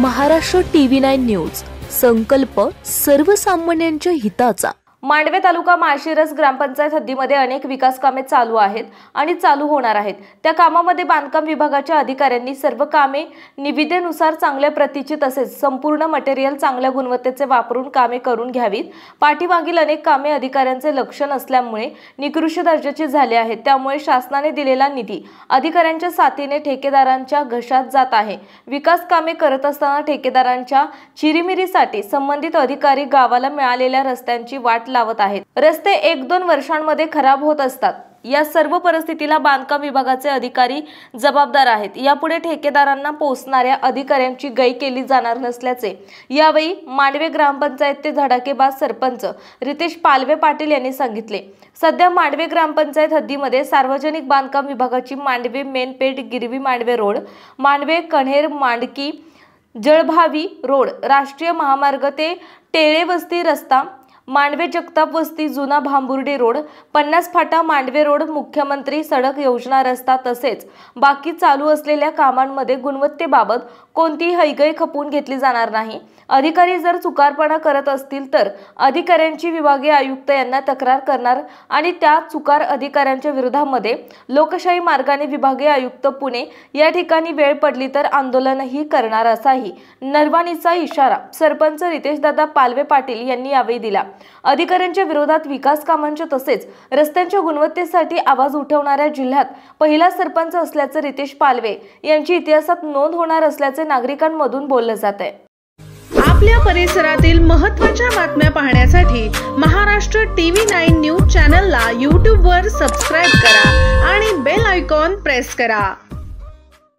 Maharashtra TV9 news, संकल्प सर्वसामान्यांच्या हिताचा। मांडवे तालुका माळशिरस ग्रामपंचायत हद्दीमध्ये अनेक विकास कामे चालू आहेत आणि चालू होणार आहेत। त्या कामामध्ये बांधकाम विभागाच्या अधिकाऱ्यांनी सर्व कामे निविदेनुसार चांगल्या प्रतीची तसेच संपूर्ण मटेरियल चांगल्या गुणवत्तेचे वापरून कामे करून घ्यावीत। पाठीमागील अनेक कामे अधिकाऱ्यांचे लक्ष नसल्यामुळे निकृष्ट दर्जाची झाली आहेत। त्यामुळे शासनाने दिलेला निधी अधिकाऱ्यांच्या साथीने ठेकेदारांच्या घशात जात आहे। विकास कामे करत असताना ठेकेदारांच्या चिरीमिरीसाठी संबंधित अधिकारी गावाला मिळालेल्या रस्त्यांची वाट लावत आहेत। रस्ते 1-2 वर्षांमध्ये खराब होत असतात। या सर्व परिस्थितीला बांधकाम विभागाचे अधिकारी जबाबदार आहेत। यापुढे ठेकेदारांना पोहोचणाऱ्या अधिकाऱ्यांची गय केली जाणार नसल्याचे यावेळी मांडवे ग्रामपंचायतचे धडाकेबाज सरपंच रितेश पालवे पाटील यांनी सांगितले। सध्या मांडवे ग्रामपंचायत हद्दीमध्ये सार्वजनिक बांधकाम विभागाची मांडवे मेनपेठ गिरवी मांडवे रोड, मांडवे कण्हेर मांडकी जळभावी रोड, राष्ट्रीय महामार्ग ते टेळे वस्ती रस्ता, मांडवे जगताप वस्ती जुना भांबुर्डी रोड, 50 फाटा मांडवे रोड, मुख्यमंत्री सडक योजना रस्ता तसेच बाकी चालू असलेल्या कामांमध्ये गुणवत्तेबाबत कोणतीही हयगय खपवून घेतली जाणार नाही। अधिकारी जर चुकारपणा करत असतील तर अधिकाऱ्यांची विभागीय आयुक्त यांना तक्रार करणार आणि त्या चुकार अधिकाऱ्यांच्या विरोधामध्ये लोकशाही मार्गाने विभागीय आयुक्त पुणे या ठिकाणी वेळ पडली तर आंदोलनही करणार असाही नरवाणीचा इशारा सरपंच रितेशदादा पालवे पाटील यांनी यावेळी दिला। अधिकाऱ्यांच्या विरोधात विकास कामांच्या तसेच रस्त्यांच्या गुणवत्तेसाठी आवाज उठवणाऱ्या जिल्ह्यात पहिला सरपंच असल्याचे रितेश पालवे यांची इतिहासात नोंद होणार असल्याचे नागरिकांमधून बोललं जात आहे। आपल्या परिसरातील महत्त्वाच्या बातम्या पाहण्यासाठी महाराष्ट्र TV9 न्यूज चॅनलला YouTube वर सबस्क्राइब करा आणि बेल आयकॉन प्रेस करा।